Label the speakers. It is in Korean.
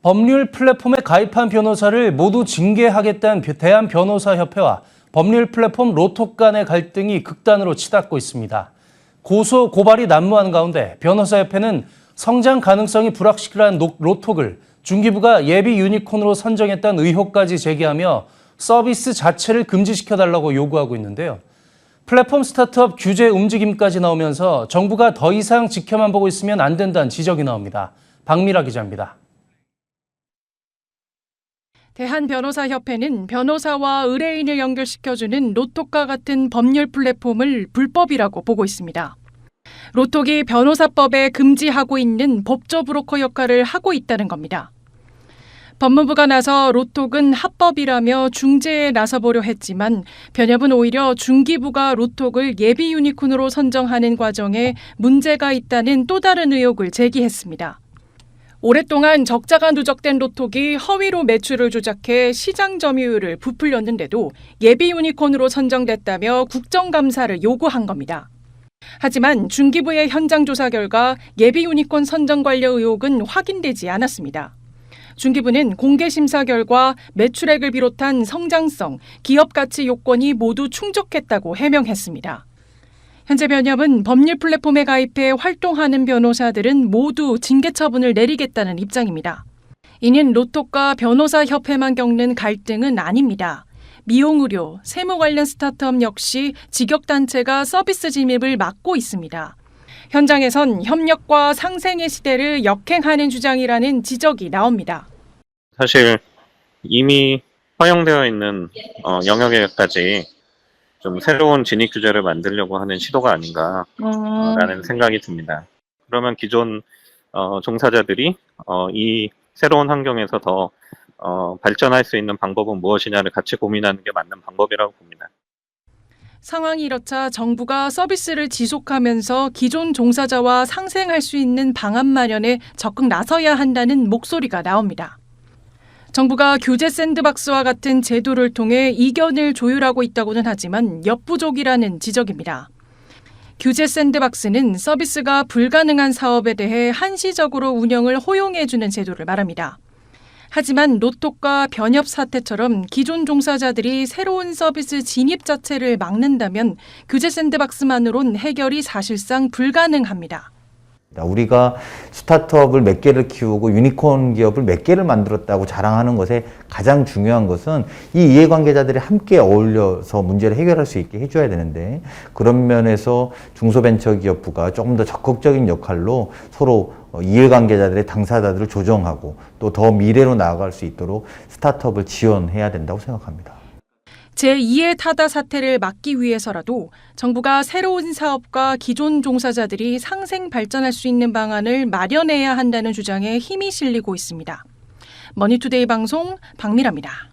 Speaker 1: 법률 플랫폼에 가입한 변호사를 모두 징계하겠다는 대한변호사협회와 법률 플랫폼 로톡 간의 갈등이 극단으로 치닫고 있습니다. 고소, 고발이 난무한 가운데 변호사협회는 성장 가능성이 불확실한 로톡을 중기부가 예비 유니콘으로 선정했다는 의혹까지 제기하며 서비스 자체를 금지시켜달라고 요구하고 있는데요. 플랫폼 스타트업 규제 움직임까지 나오면서 정부가 더 이상 지켜만 보고 있으면 안 된다는 지적이 나옵니다. 박미라 기자입니다.
Speaker 2: 대한변호사협회는 변호사와 의뢰인을 연결시켜주는 로톡과 같은 법률 플랫폼을 불법이라고 보고 있습니다. 로톡이 변호사법에 금지하고 있는 법조 브로커 역할을 하고 있다는 겁니다. 법무부가 나서 로톡은 합법이라며 중재에 나서보려 했지만 변협은 오히려 중기부가 로톡을 예비 유니콘으로 선정하는 과정에 문제가 있다는 또 다른 의혹을 제기했습니다. 오랫동안 적자가 누적된 로톡이 허위로 매출을 조작해 시장 점유율을 부풀렸는데도 예비 유니콘으로 선정됐다며 국정감사를 요구한 겁니다. 하지만 중기부의 현장 조사 결과 예비 유니콘 선정 관련 의혹은 확인되지 않았습니다. 중기부는 공개 심사 결과 매출액을 비롯한 성장성, 기업 가치 요건이 모두 충족했다고 해명했습니다. 현재 변협은 법률 플랫폼에 가입해 활동하는 변호사들은 모두 징계 처분을 내리겠다는 입장입니다. 이는 로톡과 변호사협회만 겪는 갈등은 아닙니다. 미용의료, 세무 관련 스타트업 역시 직역단체가 서비스 진입을 막고 있습니다. 현장에선 협력과 상생의 시대를 역행하는 주장이라는 지적이 나옵니다.
Speaker 3: 사실 이미 허용되어 있는 영역에까지 좀 새로운 진입 규제를 만들려고 하는 시도가 아닌가라는 생각이 듭니다. 그러면 기존 종사자들이 이 새로운 환경에서 더 발전할 수 있는 방법은 무엇이냐를 같이 고민하는 게 맞는 방법이라고 봅니다.
Speaker 2: 상황이 이렇자 정부가 서비스를 지속하면서 기존 종사자와 상생할 수 있는 방안 마련에 적극 나서야 한다는 목소리가 나옵니다. 정부가 규제 샌드박스와 같은 제도를 통해 이견을 조율하고 있다고는 하지만 역부족이라는 지적입니다. 규제 샌드박스는 서비스가 불가능한 사업에 대해 한시적으로 운영을 허용해주는 제도를 말합니다. 하지만 로톡과 변협 사태처럼 기존 종사자들이 새로운 서비스 진입 자체를 막는다면 규제 샌드박스만으론 해결이 사실상 불가능합니다.
Speaker 4: 우리가 스타트업을 몇 개를 키우고 유니콘 기업을 몇 개를 만들었다고 자랑하는 것에 가장 중요한 것은 이 이해관계자들이 함께 어울려서 문제를 해결할 수 있게 해줘야 되는데, 그런 면에서 중소벤처기업부가 조금 더 적극적인 역할로 서로 이해관계자들의 당사자들을 조정하고 또 더 미래로 나아갈 수 있도록 스타트업을 지원해야 된다고 생각합니다.
Speaker 2: 제2의 타다 사태를 막기 위해서라도 정부가 새로운 사업과 기존 종사자들이 상생 발전할 수 있는 방안을 마련해야 한다는 주장에 힘이 실리고 있습니다. 머니투데이 방송 박미라입니다.